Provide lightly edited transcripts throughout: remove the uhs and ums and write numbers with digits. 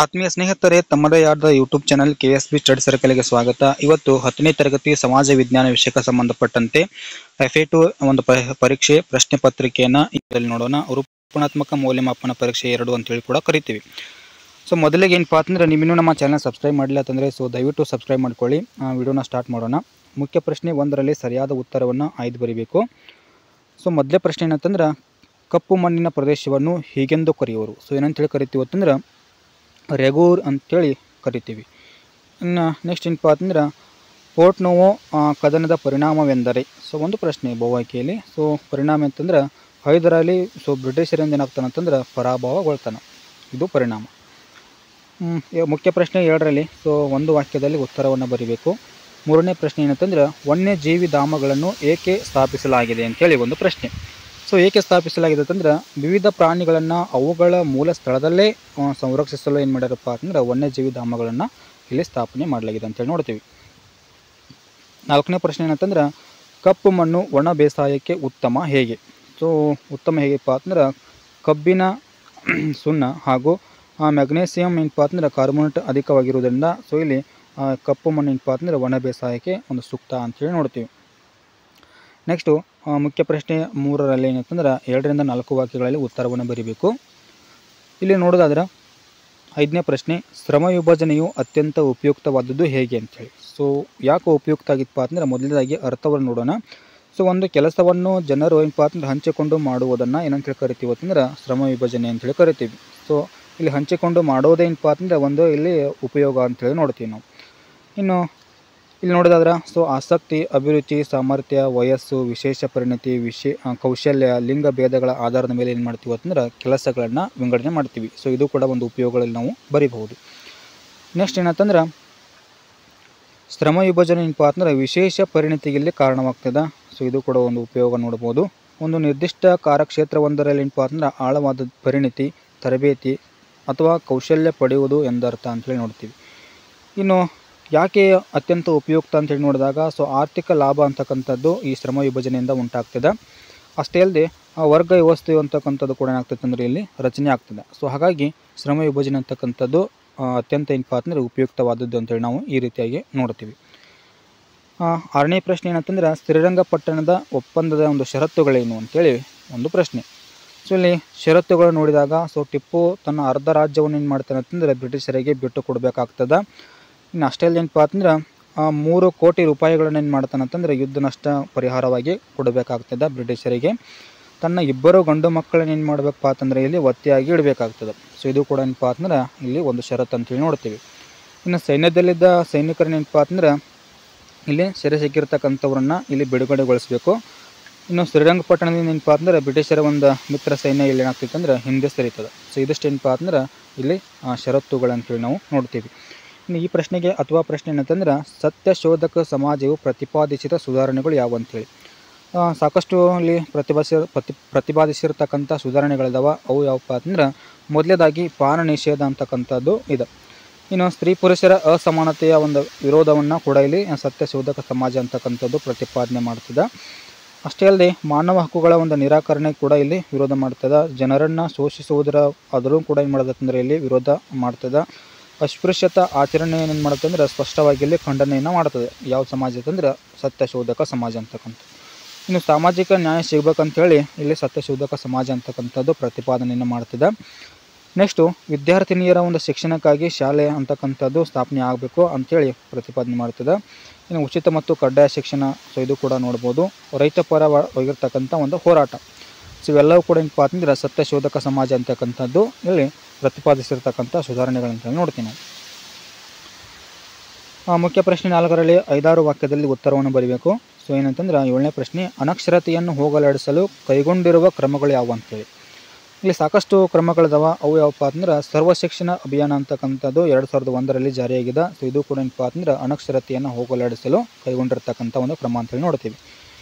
ಆತ್ಮೀಯ ಸ್ನೇಹಿತರೆ, ತಮ್ಮದೇ ಆದ ಯೂಟ್ಯೂಬ್ ಚಾನಲ್ KSB ಸ್ಟಡಿ ಸರ್ಕಲ್ಗೆ ಸ್ವಾಗತ. ಇವತ್ತು 10ನೇ ತರಗತಿ ಸಮಾಜ ವಿಜ್ಞಾನ ವಿಷಯಕ್ಕೆ ಸಂಬಂಧಪಟ್ಟಂತೆ FA2 ಒಂದು ಪರೀಕ್ಷೆ ಪ್ರಶ್ನೆ ಪತ್ರಿಕೆಯನ್ನು ಇದರಲ್ಲಿ ನೋಡೋಣ. ರೂಪಣಾತ್ಮಕ ಮೌಲ್ಯಮಾಪನ ಪರೀಕ್ಷೆ 2 ಅಂತೇಳಿ ಕೂಡ ಕರಿತೀವಿ. ಸೊ ಮೊದಲಿಗೆ ಏನಪ್ಪಾ ಅಂತಂದ್ರೆ, ನೀವಿನ್ನೂ ನಮ್ಮ ಚಾನಲ್ ಸಬ್ಸ್ಕ್ರೈಬ್ ಮಾಡಿಲ್ಲ ಅಂತಂದರೆ ದಯವಿಟ್ಟು ಸಬ್ಸ್ಕ್ರೈಬ್ ಮಾಡ್ಕೊಳ್ಳಿ. ವಿಡಿಯೋನ ಸ್ಟಾರ್ಟ್ ಮಾಡೋಣ. ಮುಖ್ಯ ಪ್ರಶ್ನೆ 1ರಲ್ಲಿ ಸರಿಯಾದ ಉತ್ತರವನ್ನು ಆಯ್ದು ಬರೀಬೇಕು. ಸೊ ಮೊದಲೇ ಪ್ರಶ್ನೆ ಏನಂತಂದ್ರೆ, ಕಪ್ಪು ಮಣ್ಣಿನ ಪ್ರದೇಶವನ್ನು ಹೀಗೆಂದು ಕರೆಯುವರು. ಸೊ ಏನಂತೇಳಿ ಕರಿತೀವಿ ಅಂತಂದ್ರೆ ರೆಗೂರ್ ಅಂತೇಳಿ ಕರಿತೀವಿ. ಇನ್ನು ನೆಕ್ಸ್ಟ್ ಏನಪ್ಪ ಅಂತಂದ್ರೆ, ಪೋರ್ಟ್ನೋವೋ ಕದನದ ಪರಿಣಾಮವೆಂದರೆ. ಸೊ ಒಂದು ಪ್ರಶ್ನೆ ಬಹುಆಯ್ಕೆಯಲ್ಲಿ. ಸೊ ಪರಿಣಾಮ ಅಂತಂದ್ರೆ ಹೈದರಾಲಿ ಬ್ರಿಟಿಷರಿಂದ ಏನಾಗ್ತಾನೆ ಅಂತಂದ್ರೆ ಪರಾಭವಗೊಳ್ತಾನೆ, ಇದು ಪರಿಣಾಮ. ಮುಖ್ಯ ಪ್ರಶ್ನೆ 2ರಲ್ಲಿ ಒಂದು ವಾಕ್ಯದಲ್ಲಿ ಉತ್ತರವನ್ನು ಬರೀಬೇಕು. 3ನೇ ಪ್ರಶ್ನೆ ಏನಂತಂದ್ರೆ, ವನ್ಯಜೀವಿ ಧಾಮಗಳನ್ನು ಏಕೆ ಸ್ಥಾಪಿಸಲಾಗಿದೆ ಅಂತೇಳಿ ಒಂದು ಪ್ರಶ್ನೆ. ಸೊ ಏಕೆ ಸ್ಥಾಪಿಸಲಾಗಿದೆ ಅಂತಂದ್ರೆ, ವಿವಿಧ ಪ್ರಾಣಿಗಳನ್ನು ಅವುಗಳ ಮೂಲ ಸ್ಥಳದಲ್ಲೇ ಸಂರಕ್ಷಿಸಲು ಏನು ಮಾಡ್ಯಾರಪ್ಪ ಅಂತಂದ್ರೆ ವನ್ಯಜೀವಿ ಧಾಮಗಳನ್ನು ಇಲ್ಲಿ ಸ್ಥಾಪನೆ ಮಾಡಲಾಗಿದೆ ಅಂತೇಳಿ ನೋಡ್ತೀವಿ. 4ನೇ ಪ್ರಶ್ನೆ ಏನಂತಂದ್ರೆ, ಕಪ್ಪು ಮಣ್ಣು ಒಣ ಬೇಸಾಯಕ್ಕೆ ಉತ್ತಮ ಹೇಗೆ. ಸೊ ಉತ್ತಮ ಹೇಗೆಪ್ಪ ಅಂತಂದ್ರೆ, ಕಬ್ಬಿನ ಸುಣ್ಣ ಹಾಗೂ ಮ್ಯಾಗ್ನೇಸಿಯಂ ಏನಪ್ಪ ಅಂತಂದ್ರೆ ಕಾರ್ಬೋನೇಟ್ ಅಧಿಕವಾಗಿರುವುದರಿಂದ ಸೊ ಇಲ್ಲಿ ಕಪ್ಪು ಮಣ್ಣು ಏನಪ್ಪ ಅಂತಂದ್ರೆ ಒಣ ಬೇಸಾಯಕ್ಕೆ ಒಂದು ಸೂಕ್ತ ಅಂತೇಳಿ ನೋಡ್ತೀವಿ. ನೆಕ್ಸ್ಟು ಮುಖ್ಯ ಪ್ರಶ್ನೆ 3ರಲ್ಲಿ ಏನಂತಂದ್ರೆ 2ರಿಂದ 4 ವಾಕ್ಯಗಳಲ್ಲಿ ಉತ್ತರವನ್ನು ಬರೀಬೇಕು. ಇಲ್ಲಿ ನೋಡೋದಾದ್ರೆ 5ನೇ ಪ್ರಶ್ನೆ, ಶ್ರಮ ವಿಭಜನೆಯು ಅತ್ಯಂತ ಉಪಯುಕ್ತವಾದದ್ದು ಹೇಗೆ ಅಂಥೇಳಿ. ಸೊ ಯಾಕೆ ಉಪಯುಕ್ತ ಆಗಿತ್ತಪ್ಪ ಅಂದರೆ, ಮೊದಲನೇದಾಗಿ ಅರ್ಥವನ್ನು ನೋಡೋಣ. ಸೊ ಒಂದು ಕೆಲಸವನ್ನು ಜನರು ಏನಪ್ಪ ಅಂತಂದ್ರೆ ಹಂಚಿಕೊಂಡು ಮಾಡುವುದನ್ನು ಏನಂತೇಳಿ ಕರಿತೀವಿ ಅಂತಂದ್ರೆ ಶ್ರಮ ವಿಭಜನೆ ಅಂತೇಳಿ ಕರಿತೀವಿ. ಸೊ ಇಲ್ಲಿ ಹಂಚಿಕೊಂಡು ಮಾಡೋದೇನಪ್ಪ ಅಂತಂದರೆ ಒಂದು ಇಲ್ಲಿ ಉಪಯೋಗ ಅಂತೇಳಿ ನೋಡ್ತೀವಿ ನಾವು. ಇನ್ನು ಇಲ್ಲಿ ನೋಡೋದಾದ್ರೆ ಆಸಕ್ತಿ, ಅಭಿರುಚಿ, ಸಾಮರ್ಥ್ಯ, ವಯಸ್ಸು, ವಿಶೇಷ ಪರಿಣತಿ, ಕೌಶಲ್ಯ, ಲಿಂಗ ಭೇದಗಳ ಆಧಾರದ ಮೇಲೆ ಏನು ಮಾಡ್ತೀವಿ ಅಂತಂದ್ರೆ ಕೆಲಸಗಳನ್ನು ವಿಂಗಡಣೆ ಮಾಡ್ತೀವಿ. ಸೊ ಇದು ಕೂಡ ಒಂದು ಉಪಯೋಗಗಳಲ್ಲಿ ನಾವು ಬರೀಬಹುದು. ನೆಕ್ಸ್ಟ್ ಏನಂತಂದ್ರೆ, ಶ್ರಮ ವಿಭಜನೆ ಏನಪ್ಪ ಅಂತಂದ್ರೆ ವಿಶೇಷ ಪರಿಣತಿಗೆ ಕಾರಣವಾಗ್ತದೆ. ಸೊ ಇದು ಕೂಡ ಒಂದು ಉಪಯೋಗ ನೋಡ್ಬೋದು. ಒಂದು ನಿರ್ದಿಷ್ಟ ಕಾರ್ಯಕ್ಷೇತ್ರವೊಂದರಲ್ಲಿ ಏನಪ್ಪ ಅಂತಂದ್ರೆ ಆಳವಾದ ಪರಿಣತಿ, ತರಬೇತಿ ಅಥವಾ ಕೌಶಲ್ಯ ಪಡೆಯುವುದು ಎಂದರ್ಥ ಅಂತೇಳಿ ನೋಡ್ತೀವಿ. ಇನ್ನು ಯಾಕೆ ಅತ್ಯಂತ ಉಪಯುಕ್ತ ಅಂತೇಳಿ ನೋಡಿದಾಗ ಆರ್ಥಿಕ ಲಾಭ ಅಂತಕ್ಕಂಥದ್ದು ಈ ಶ್ರಮ ವಿಭಜನೆಯಿಂದ ಉಂಟಾಗ್ತದೆ. ಅಷ್ಟೇ ಅಲ್ಲದೆ ವರ್ಗ ವ್ಯವಸ್ಥೆ ಅಂತಕ್ಕಂಥದ್ದು ಕೂಡ ಏನಾಗ್ತದೆ ಅಂದರೆ ಇಲ್ಲಿ ರಚನೆ ಆಗ್ತದೆ. ಸೊ ಹಾಗಾಗಿ ಶ್ರಮ ವಿಭಜನೆ ಅಂತಕ್ಕಂಥದ್ದು ಅತ್ಯಂತ ಏನಪ್ಪ ಅಂತಂದರೆ ಉಪಯುಕ್ತವಾದದ್ದು ಅಂತೇಳಿ ನಾವು ಈ ರೀತಿಯಾಗಿ ನೋಡ್ತೀವಿ. 6ನೇ ಪ್ರಶ್ನೆ ಏನಂತಂದ್ರೆ, ಶ್ರೀರಂಗಪಟ್ಟಣದ ಒಪ್ಪಂದದ ಒಂದು ಷರತ್ತುಗಳೇನು ಅಂತೇಳಿ ಒಂದು ಪ್ರಶ್ನೆ. ಸೊ ಇಲ್ಲಿ ಷರತ್ತುಗಳು ನೋಡಿದಾಗ ಟಿಪ್ಪು ತನ್ನ ಅರ್ಧ ರಾಜ್ಯವನ್ನು ಏನು ಮಾಡ್ತಾನೆ ಅಂತಂದರೆ ಬ್ರಿಟಿಷರಿಗೆ ಬಿಟ್ಟು ಕೊಡಬೇಕಾಗ್ತದೆ. ಇನ್ನು ಅಷ್ಟೇ ಏನಪ್ಪ ಅಂತಂದ್ರೆ 3 ಕೋಟಿ ರೂಪಾಯಿಗಳನ್ನು ಏನು ಮಾಡ್ತಾನೆ ಅಂತಂದರೆ ಯುದ್ಧ ನಷ್ಟ ಪರಿಹಾರವಾಗಿ ಕೊಡಬೇಕಾಗ್ತದೆ ಬ್ರಿಟಿಷರಿಗೆ. ತನ್ನ 2 ಗಂಡು ಮಕ್ಕಳನ್ನ ಏನು ಮಾಡಬೇಕಪ್ಪ ಅಂತಂದರೆ ಇಲ್ಲಿ ಒತ್ತೆಯಾಗಿ ಇಡಬೇಕಾಗ್ತದೆ. ಸೊ ಇದು ಕೂಡ ಏನಪ್ಪ ಅಂತಂದ್ರೆ ಇಲ್ಲಿ ಒಂದು ಷರತ್ತು ಅಂತೇಳಿ ನೋಡ್ತೀವಿ. ಇನ್ನು ಸೈನ್ಯದಲ್ಲಿದ್ದ ಸೈನಿಕರನ್ನ ಏನಪ್ಪ ಅಂತಂದ್ರೆ ಇಲ್ಲಿ ಸೆರೆ ಸಿಕ್ಕಿರ್ತಕ್ಕಂಥವ್ರನ್ನ ಇಲ್ಲಿ ಬಿಡುಗಡೆಗೊಳಿಸಬೇಕು. ಇನ್ನು ಶ್ರೀರಂಗಪಟ್ಟಣದಿಂದ ಏನಪ್ಪ ಅಂತಂದ್ರೆ ಬ್ರಿಟಿಷರ ಒಂದು ಮಿತ್ರ ಸೈನ್ಯ ಇಲ್ಲಿ ಏನಾಗ್ತಿತ್ತು ಅಂದ್ರೆ ಹಿಂದೆ ಸರಿತದೆ. ಸೊ ಇದಿಷ್ಟು ಏನಪ್ಪ ಅಂತಂದ್ರೆ ಇಲ್ಲಿ ಷರತ್ತುಗಳಂತೇಳಿ ನಾವು ನೋಡ್ತೀವಿ. ಇನ್ನು ಈ ಪ್ರಶ್ನೆಗೆ ಅಥವಾ ಪ್ರಶ್ನೆ ಏನಂತಂದ್ರೆ, ಸತ್ಯಶೋಧಕ ಸಮಾಜವು ಪ್ರತಿಪಾದಿಸಿದ ಸುಧಾರಣೆಗಳು ಯಾವ ಅಂತೇಳಿ. ಸಾಕಷ್ಟು ಇಲ್ಲಿ ಪ್ರತಿಪಾದಿಸಿರ್ತಕ್ಕಂಥ ಸುಧಾರಣೆಗಳಿದಾವೆ. ಅವು ಯಾವಪ್ಪ ಅಂತಂದ್ರೆ, ಮೊದಲೇದಾಗಿ ಪಾನ ನಿಷೇಧ ಅಂತಕ್ಕಂಥದ್ದು ಇದೆ. ಇನ್ನು ಸ್ತ್ರೀ ಪುರುಷರ ಅಸಮಾನತೆಯ ಒಂದು ವಿರೋಧವನ್ನು ಕೂಡ ಇಲ್ಲಿ ಸತ್ಯಶೋಧಕ ಸಮಾಜ ಅಂತಕ್ಕಂಥದ್ದು ಪ್ರತಿಪಾದನೆ ಮಾಡ್ತದೆ. ಅಷ್ಟೇ ಅಲ್ಲದೆ ಮಾನವ ಹಕ್ಕುಗಳ ಒಂದು ನಿರಾಕರಣೆ ಕೂಡ ಇಲ್ಲಿ ವಿರೋಧ ಮಾಡ್ತದೆ. ಜನರನ್ನು ಶೋಷಿಸುವುದರ ಆದರೂ ಕೂಡ ಏನು ಮಾಡೋದಂದ್ರೆ ಇಲ್ಲಿ ವಿರೋಧ ಮಾಡ್ತದೆ. ಅಸ್ಪೃಶ್ಯತಾ ಆಚರಣೆ ಏನು ಮಾಡುತ್ತೆ ಅಂದರೆ ಸ್ಪಷ್ಟವಾಗಿ ಇಲ್ಲಿ ಖಂಡನೆಯನ್ನು ಮಾಡ್ತದೆ. ಯಾವ ಸಮಾಜ ಅಂತಂದ್ರೆ ಸತ್ಯಶೋಧಕ ಸಮಾಜ ಅಂತಕ್ಕಂಥ. ಇನ್ನು ಸಾಮಾಜಿಕ ನ್ಯಾಯ ಸಿಗಬೇಕಂತೇಳಿ ಇಲ್ಲಿ ಸತ್ಯಶೋಧಕ ಸಮಾಜ ಅಂತಕ್ಕಂಥದ್ದು ಪ್ರತಿಪಾದನೆಯನ್ನು ಮಾಡ್ತದೆ. ನೆಕ್ಸ್ಟು ವಿದ್ಯಾರ್ಥಿನಿಯರ ಒಂದು ಶಿಕ್ಷಣಕ್ಕಾಗಿ ಶಾಲೆ ಅಂತಕ್ಕಂಥದ್ದು ಸ್ಥಾಪನೆ ಆಗಬೇಕು ಅಂಥೇಳಿ ಪ್ರತಿಪಾದನೆ ಮಾಡ್ತದೆ. ಇನ್ನು ಉಚಿತ ಮತ್ತು ಕಡ್ಡಾಯ ಶಿಕ್ಷಣ, ಸೊ ಇದು ಕೂಡ ನೋಡ್ಬೋದು. ರೈತ ಪರವಾಗಿರ್ತಕ್ಕಂಥ ಒಂದು ಹೋರಾಟ, ಸೊ ಇವೆಲ್ಲವೂ ಕೂಡ ಏನಪ್ಪ ಅಂತಂದ್ರೆ ಸತ್ಯಶೋಧಕ ಸಮಾಜ ಅಂತಕ್ಕಂಥದ್ದು ಇಲ್ಲಿ ಪ್ರತಿಪಾದಿಸಿರ್ತಕ್ಕಂಥ ಸುಧಾರಣೆಗಳಂತ ನೋಡ್ತೀನಿ. ಮುಖ್ಯ ಪ್ರಶ್ನೆ 4ರಲ್ಲಿ 5-6 ವಾಕ್ಯದಲ್ಲಿ ಉತ್ತರವನ್ನು ಬರೀಬೇಕು. ಸೊ ಏನಂತಂದ್ರೆ 7ನೇ ಪ್ರಶ್ನೆ, ಅನಕ್ಷರತೆಯನ್ನು ಹೋಗಲಾಡಿಸಲು ಕೈಗೊಂಡಿರುವ ಕ್ರಮಗಳು ಯಾವುವು ಅಂತೇಳಿ. ಇಲ್ಲಿ ಸಾಕಷ್ಟು ಕ್ರಮಗಳಿದಾವ. ಅವು ಯಾವಪ್ಪ ಅಂತಂದ್ರೆ ಸರ್ವ ಶಿಕ್ಷಣ ಅಭಿಯಾನ ಅಂತಕ್ಕಂಥದ್ದು 2001ರಲ್ಲಿ ಜಾರಿಯಾಗಿದೆ. ಸೊ ಇದು ಕೂಡ ಏನಪ್ಪ ಅಂತಂದ್ರೆ ಅನಕ್ಷರತೆಯನ್ನು ಹೋಗಲಾಡಿಸಲು ಕೈಗೊಂಡಿರ್ತಕ್ಕಂಥ ಒಂದು ಕ್ರಮ ಅಂತೇಳಿ ನೋಡ್ತೀವಿ.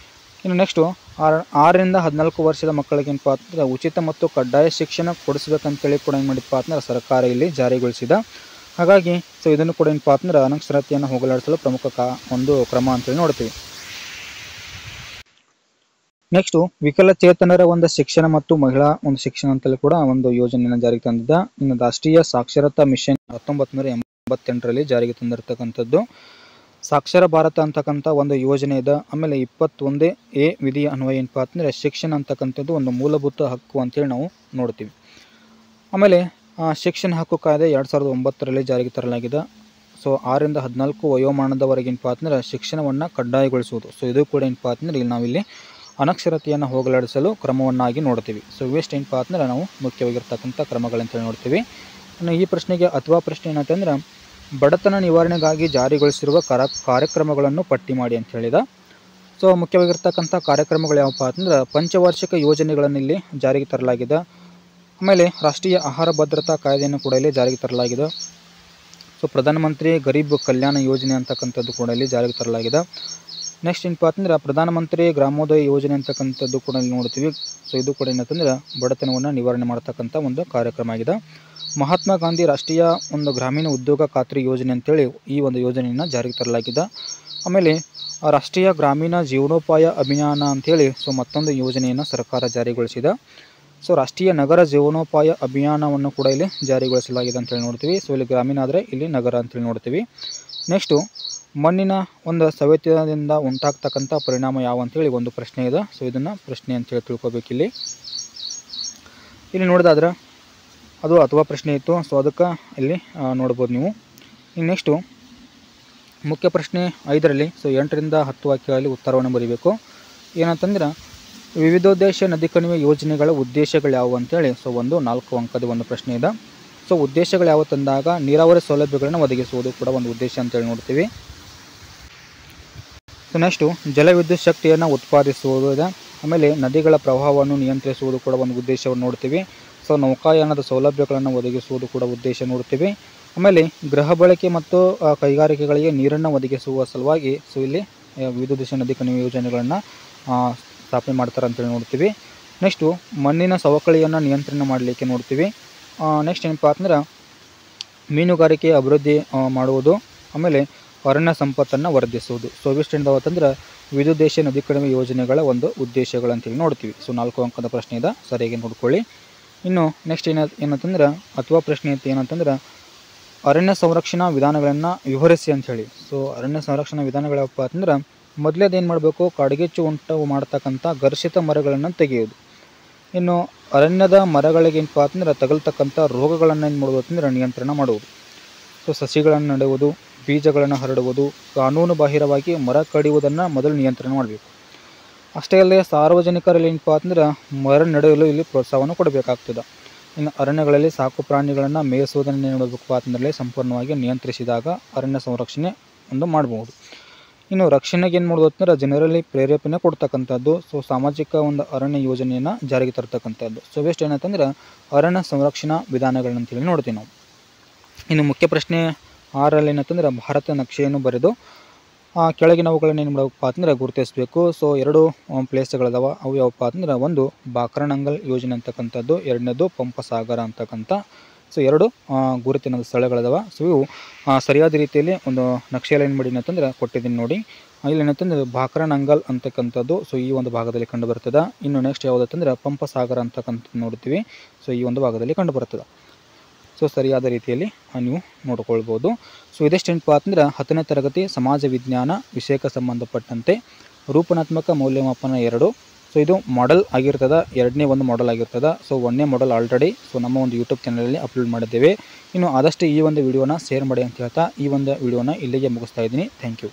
ಇನ್ನು ನೆಕ್ಸ್ಟು 6ರಿಂದ 14 ವರ್ಷದ ಮಕ್ಕಳಿಗೆ ಏನಪ್ಪ ಅಂತಂದರೆ ಉಚಿತ ಮತ್ತು ಕಡ್ಡಾಯ ಶಿಕ್ಷಣ ಕೊಡಿಸ್ಬೇಕಂತೇಳಿ ಕೂಡ ಏನು ಮಾಡಿದಪ್ಪ ಅಂತಂದ್ರೆ ಸರ್ಕಾರ ಇಲ್ಲಿ ಜಾರಿಗೊಳಿಸಿದ. ಹಾಗಾಗಿ ಸೊ ಇದನ್ನು ಕೂಡ ಏನಪ್ಪ ಅಂತಂದ್ರೆ ಅನಕ್ಷರತೆಯನ್ನು ಹೋಗಲಾಡಿಸಲು ಪ್ರಮುಖ ಒಂದು ಕ್ರಮ ಅಂತೇಳಿ ನೋಡ್ತೀವಿ. ನೆಕ್ಸ್ಟು ವಿಕಲಚೇತನರ ಒಂದು ಶಿಕ್ಷಣ ಮತ್ತು ಮಹಿಳಾ ಒಂದು ಶಿಕ್ಷಣ ಅಂತೇಳಿ ಕೂಡ ಒಂದು ಯೋಜನೆಯನ್ನು ಜಾರಿಗೆ ತಂದಿದ್ದ. ಇನ್ನು ರಾಷ್ಟ್ರೀಯ ಸಾಕ್ಷರತಾ ಮಿಷನ್ 1988ರಲ್ಲಿ ಜಾರಿಗೆ ತಂದಿರತಕ್ಕಂಥದ್ದು. ಸಾಕ್ಷರ ಭಾರತ ಅಂತಕ್ಕಂಥ ಒಂದು ಯೋಜನೆ ಇದೆ. ಆಮೇಲೆ 21A ವಿಧಿಯ ಅನ್ವಯ ಏನಪ್ಪ ಅಂತಂದರೆ ಶಿಕ್ಷಣ ಅಂತಕ್ಕಂಥದ್ದು ಒಂದು ಮೂಲಭೂತ ಹಕ್ಕು ಅಂತೇಳಿ ನಾವು ನೋಡ್ತೀವಿ. ಆಮೇಲೆ ಶಿಕ್ಷಣ ಹಕ್ಕು ಕಾಯ್ದೆ 2009ರಲ್ಲಿ ಜಾರಿಗೆ ತರಲಾಗಿದೆ. ಸೊ 6ರಿಂದ 14 ವಯೋಮಾನದವರೆಗೆ ಏನಪ್ಪ ಅಂತಂದರೆ ಶಿಕ್ಷಣವನ್ನು ಕಡ್ಡಾಯಗೊಳಿಸುವುದು. ಸೊ ಇದು ಕೂಡ ಏನಪ್ಪ ಅಂತಂದರೆ ಇಲ್ಲಿ ನಾವಿಲ್ಲಿ ಅನಕ್ಷರತೆಯನ್ನು ಹೋಗಲಾಡಿಸಲು ಕ್ರಮವನ್ನಾಗಿ ನೋಡ್ತೀವಿ. ಸೊ ಇವೆಷ್ಟು ಏನಪ್ಪ ಅಂತಂದರೆ ನಾವು ಮುಖ್ಯವಾಗಿರ್ತಕ್ಕಂಥ ಕ್ರಮಗಳಂತೇಳಿ ನೋಡ್ತೀವಿ. ಇನ್ನು ಈ ಪ್ರಶ್ನೆಗೆ ಅಥವಾ ಪ್ರಶ್ನೆ ಏನಂತಂದ್ರೆ ಬಡತನ ನಿವಾರಣೆಗಾಗಿ ಜಾರಿಗೊಳಿಸಿರುವ ಕಾರ್ಯಕ್ರಮಗಳನ್ನು ಪಟ್ಟಿ ಮಾಡಿ ಅಂತ ಹೇಳಿದ. ಸೊ ಮುಖ್ಯವಾಗಿರ್ತಕ್ಕಂಥ ಕಾರ್ಯಕ್ರಮಗಳು ಯಾವಪ್ಪ ಅಂತಂದ್ರೆ ಪಂಚವಾರ್ಷಿಕ ಯೋಜನೆಗಳನ್ನು ಇಲ್ಲಿ ಜಾರಿಗೆ ತರಲಾಗಿದೆ. ಆಮೇಲೆ ರಾಷ್ಟ್ರೀಯ ಆಹಾರ ಭದ್ರತಾ ಕಾಯ್ದೆಯನ್ನು ಕೂಡ ಇಲ್ಲಿ ಜಾರಿಗೆ ತರಲಾಗಿದೆ. ಸೊ ಪ್ರಧಾನಮಂತ್ರಿ ಗರೀಬ್ ಕಲ್ಯಾಣ ಯೋಜನೆ ಅಂತಕ್ಕಂಥದ್ದು ಕೂಡ ಇಲ್ಲಿ ಜಾರಿಗೆ ತರಲಾಗಿದೆ. ನೆಕ್ಸ್ಟ್ ಏನಪ್ಪ ಅಂತಂದ್ರೆ ಪ್ರಧಾನಮಂತ್ರಿ ಗ್ರಾಮೋದಯ ಯೋಜನೆ ಅಂತಕ್ಕಂಥದ್ದು ಕೂಡ ಇಲ್ಲಿ ನೋಡ್ತೀವಿ. ಸೊ ಇದು ಕೂಡ ಏನಂತಂದ್ರೆ ಬಡತನವನ್ನು ನಿವಾರಣೆ ಮಾಡ್ತಕ್ಕಂಥ ಒಂದು ಕಾರ್ಯಕ್ರಮ ಆಗಿದೆ. ಮಹಾತ್ಮ ಗಾಂಧಿ ರಾಷ್ಟ್ರೀಯ ಒಂದು ಗ್ರಾಮೀಣ ಉದ್ಯೋಗ ಖಾತ್ರಿ ಯೋಜನೆ ಅಂತೇಳಿ ಈ ಒಂದು ಯೋಜನೆಯನ್ನು ಜಾರಿಗೆ ತರಲಾಗಿದೆ. ಆಮೇಲೆ ರಾಷ್ಟ್ರೀಯ ಗ್ರಾಮೀಣ ಜೀವನೋಪಾಯ ಅಭಿಯಾನ ಅಂಥೇಳಿ ಸೊ ಮತ್ತೊಂದು ಯೋಜನೆಯನ್ನು ಸರ್ಕಾರ ಜಾರಿಗೊಳಿಸಿದ. ಸೊ ರಾಷ್ಟ್ರೀಯ ನಗರ ಜೀವನೋಪಾಯ ಅಭಿಯಾನವನ್ನು ಕೂಡ ಇಲ್ಲಿ ಜಾರಿಗೊಳಿಸಲಾಗಿದೆ ಅಂತೇಳಿ ನೋಡ್ತೀವಿ. ಸೊ ಇಲ್ಲಿ ಗ್ರಾಮೀಣ ಆದರೆ ಇಲ್ಲಿ ನಗರ ಅಂತೇಳಿ ನೋಡ್ತೀವಿ. ನೆಕ್ಸ್ಟು ಮಣ್ಣಿನ ಒಂದು ಸವೆತದಿಂದ ಉಂಟಾಗ್ತಕ್ಕಂಥ ಪರಿಣಾಮ ಯಾವ ಅಂತೇಳಿ ಒಂದು ಪ್ರಶ್ನೆ ಇದೆ. ಸೊ ಇದನ್ನು ಪ್ರಶ್ನೆ ಅಂತೇಳಿ ತಿಳ್ಕೊಬೇಕಿಲ್ಲಿ. ಇಲ್ಲಿ ನೋಡಿದಾದ್ರೆ ಅದು ಅಥವಾ ಪ್ರಶ್ನೆ ಇತ್ತು. ಸೊ ಅದಕ್ಕೆ ಇಲ್ಲಿ ನೋಡ್ಬೋದು ನೀವು. ಇನ್ನು ನೆಕ್ಸ್ಟು ಮುಖ್ಯ ಪ್ರಶ್ನೆ 5ರಲ್ಲಿ ಸೊ 8ರಿಂದ 10 ವಾಕ್ಯಗಳಲ್ಲಿ ಉತ್ತರವನ್ನು ಬರೀಬೇಕು. ಏನಂತಂದ್ರೆ ವಿವಿಧೋದ್ದೇಶ ನದಿ ಕಣಿವೆ ಯೋಜನೆಗಳ ಉದ್ದೇಶಗಳು ಯಾವುವು ಅಂತೇಳಿ ಸೊ ಒಂದು 4 ಅಂಕದ ಒಂದು ಪ್ರಶ್ನೆ ಇದೆ. ಸೊ ಉದ್ದೇಶಗಳು ಯಾವ ತಂದಾಗ ನೀರಾವರಿ ಸೌಲಭ್ಯಗಳನ್ನು ಒದಗಿಸುವುದು ಕೂಡ ಒಂದು ಉದ್ದೇಶ ಅಂತೇಳಿ ನೋಡ್ತೀವಿ. ಸೊ ನೆಕ್ಸ್ಟು ಜಲವಿದ್ಯುತ್ ಶಕ್ತಿಯನ್ನು ಉತ್ಪಾದಿಸುವುದು ಇದೆ. ಆಮೇಲೆ ನದಿಗಳ ಪ್ರವಾಹವನ್ನು ನಿಯಂತ್ರಿಸುವುದು ಕೂಡ ಒಂದು ಉದ್ದೇಶವನ್ನು ನೋಡ್ತೀವಿ. ಸೊ ನೌಕಾಯಾನದ ಸೌಲಭ್ಯಗಳನ್ನು ಒದಗಿಸುವುದು ಕೂಡ ಉದ್ದೇಶ ನೋಡ್ತೀವಿ. ಆಮೇಲೆ ಗೃಹ ಬಳಕೆ ಮತ್ತು ಕೈಗಾರಿಕೆಗಳಿಗೆ ನೀರನ್ನು ಒದಗಿಸುವ ಸಲುವಾಗಿ ಸೊ ಇಲ್ಲಿ ವಿವಿಧೋದ್ದೇಶ ನದಿ ಕಣಿವೆ ಯೋಜನೆಗಳನ್ನು ಸ್ಥಾಪನೆ ಮಾಡ್ತಾರೆ ಅಂತೇಳಿ ನೋಡ್ತೀವಿ. ನೆಕ್ಸ್ಟು ಮಣ್ಣಿನ ಸವಕಳಿಯನ್ನು ನಿಯಂತ್ರಣ ಮಾಡಲಿಕ್ಕೆ ನೋಡ್ತೀವಿ. ನೆಕ್ಸ್ಟ್ ಏನಪ್ಪ ಅಂತಂದ್ರೆ ಮೀನುಗಾರಿಕೆ ಅಭಿವೃದ್ಧಿ ಮಾಡುವುದು. ಆಮೇಲೆ ಅರಣ್ಯ ಸಂಪತ್ತನ್ನು ವರ್ಧಿಸುವುದು. ಸೊ ಇವಿಷ್ಟೇನಂತಂದ್ರೆ ವಿವಿಧೋದ್ದೇಶ ನದಿ ಕಣಿವೆ ಯೋಜನೆಗಳ ಒಂದು ಉದ್ದೇಶಗಳು ಅಂತೇಳಿ ನೋಡ್ತೀವಿ. ಸೊ 4 ಅಂಕದ ಪ್ರಶ್ನೆ ಇದೆ, ಸರಿಯಾಗಿ ನೋಡ್ಕೊಳ್ಳಿ. ಇನ್ನು ನೆಕ್ಸ್ಟ್ ಏನಂತಂದ್ರೆ ಅಥವಾ ಪ್ರಶ್ನೆ ಏನಂತಂದ್ರೆ ಅರಣ್ಯ ಸಂರಕ್ಷಣಾ ವಿಧಾನಗಳನ್ನು ವಿವರಿಸಿ ಅಂಥೇಳಿ. ಸೊ ಅರಣ್ಯ ಸಂರಕ್ಷಣಾ ವಿಧಾನಗಳು ಯಾವಪ್ಪ ಅಂತಂದ್ರೆ ಮೊದಲೇದು ಏನು ಮಾಡಬೇಕು, ಕಾಡ್ಗಿಚ್ಚು ಉಂಟು ಮಾಡ್ತಕ್ಕಂಥ ಘರ್ಷಿತ ಮರಗಳನ್ನು ತೆಗೆಯೋದು. ಇನ್ನು ಅರಣ್ಯದ ಮರಗಳಿಗೆ ಏನಪ್ಪ ಅಂತಂದ್ರೆ ತಗಲ್ತಕ್ಕಂಥ ರೋಗಗಳನ್ನು ಏನು ಮಾಡೋದು ಅಂತಂದ್ರೆ ನಿಯಂತ್ರಣ ಮಾಡುವುದು. ಸೊ ಸಸಿಗಳನ್ನು ನೆಡುವುದು, ಬೀಜಗಳನ್ನು ಹರಡುವುದು, ಕಾನೂನು ಬಾಹಿರವಾಗಿ ಮರ ಕಡಿಯುವುದನ್ನು ಮೊದಲು ನಿಯಂತ್ರಣ ಮಾಡಬೇಕು. ಅಷ್ಟೇ ಅಲ್ಲದೆ ಸಾರ್ವಜನಿಕರಲ್ಲಿ ಏನಪ್ಪ ಅಂತಂದ್ರೆ ಮರ ನೆಡೆಯಲು ಇಲ್ಲಿ ಪ್ರೋತ್ಸಾಹವನ್ನು ಕೊಡಬೇಕಾಗ್ತದೆ. ಇನ್ನು ಅರಣ್ಯಗಳಲ್ಲಿ ಸಾಕು ಪ್ರಾಣಿಗಳನ್ನು ಮೇಯಿಸುವುದನ್ನು ಏನು ಮಾಡಬೇಕು ಅಂತಂದರೆ ಸಂಪೂರ್ಣವಾಗಿ ನಿಯಂತ್ರಿಸಿದಾಗ ಅರಣ್ಯ ಸಂರಕ್ಷಣೆ ಒಂದು ಮಾಡಬಹುದು. ಇನ್ನು ರಕ್ಷಣೆಗೆ ಏನು ಮಾಡೋದು ಅಂತಂದ್ರೆ ಜನರಲ್ಲಿ ಪ್ರೇರೇಪಣೆ ಕೊಡ್ತಕ್ಕಂಥದ್ದು. ಸೊ ಸಾಮಾಜಿಕ ಒಂದು ಅರಣ್ಯ ಯೋಜನೆಯನ್ನು ಜಾರಿಗೆ ತರ್ತಕ್ಕಂಥದ್ದು. ಸೊ ಇವೆಷ್ಟು ಏನಂತಂದ್ರೆ ಅರಣ್ಯ ಸಂರಕ್ಷಣಾ ವಿಧಾನಗಳಂತೇಳಿ ನೋಡ್ತೀವಿ ನಾವು. ಇನ್ನು ಮುಖ್ಯ ಪ್ರಶ್ನೆ 6ರಲ್ಲಿ ಏನಂತಂದ್ರೆ ಭಾರತ ನಕ್ಷೆಯನ್ನು ಬರೆದು ಕೆಳಗಿನವುಗಳನ್ನು ಏನು ಮಾಡಬೇಕಪ್ಪ ಅಂತಂದ್ರೆ ಗುರುತಿಸಬೇಕು. ಸೊ 2 ಪ್ಲೇಸ್ಗಳಿದಾವ. ಅವು ಯಾವಪ್ಪ ಅಂತಂದ್ರೆ ಒಂದು ಬಾಕ್ರನಂಗಲ್ ಯೋಜನೆ ಅಂತಕ್ಕಂಥದ್ದು, 2ನೇದು ಪಂಪಸಾಗರ ಅಂತಕ್ಕಂಥ. ಸೊ 2 ಗುರುತಿನ ಸ್ಥಳಗಳಿದಾವೆ. ಸೊ ಇವು ಸರಿಯಾದ ರೀತಿಯಲ್ಲಿ ಒಂದು ನಕ್ಷೆಯಲ್ಲಿ ಏನು ಮಾಡಿ ಅಂತಂದ್ರೆ ಕೊಟ್ಟಿದ್ದೀನಿ ನೋಡಿ. ಇಲ್ಲಿ ಏನಂತಂದ್ರೆ ಬಾಕ್ರನಂಗಲ್ ಅಂತಕ್ಕಂಥದ್ದು ಸೊ ಈ ಒಂದು ಭಾಗದಲ್ಲಿ ಕಂಡು ಬರ್ತದೆ. ಇನ್ನು ನೆಕ್ಸ್ಟ್ ಯಾವುದಂತಂದ್ರೆ ಪಂಪಸಾಗರ ಅಂತಕ್ಕಂಥದ್ದು ನೋಡ್ತೀವಿ. ಸೊ ಈ ಒಂದು ಭಾಗದಲ್ಲಿ ಕಂಡು ಬರ್ತದೆ. ಸೊ ಸರಿಯಾದ ರೀತಿಯಲ್ಲಿ ನೀವು ನೋಡ್ಕೊಳ್ಬೋದು. ಸೊ ಇದೆಷ್ಟೇನಪ್ಪ ಅಂತಂದ್ರೆ 10ನೇ ತರಗತಿ ಸಮಾಜ ವಿಜ್ಞಾನ ವಿಷಯಕ್ಕೆ ಸಂಬಂಧಪಟ್ಟಂತೆ ರೂಪನಾತ್ಮಕ ಮೌಲ್ಯಮಾಪನ 2. ಸೊ ಇದು ಮಾಡೆಲ್ ಆಗಿರ್ತದೆ, 2ನೇ ಒಂದು ಮಾಡೆಲ್ ಆಗಿರ್ತದೆ. ಸೊ 1ನೇ ಮಾಡೆಲ್ ಆಲ್ರೆಡಿ ಸೊ ನಮ್ಮ ಒಂದು ಯೂಟ್ಯೂಬ್ ಚಾನಲಲ್ಲಿ ಅಪ್ಲೋಡ್ ಮಾಡಿದ್ದೇವೆ. ಇನ್ನು ಆದಷ್ಟು ಈ ಒಂದು ವಿಡಿಯೋನ ಶೇರ್ ಮಾಡಿ ಅಂತ ಹೇಳ್ತಾ ಈ ಒಂದು ವಿಡಿಯೋನ ಇಲ್ಲಿಗೆ ಮುಗಿಸ್ತಾ ಇದ್ದೀನಿ. Thank you.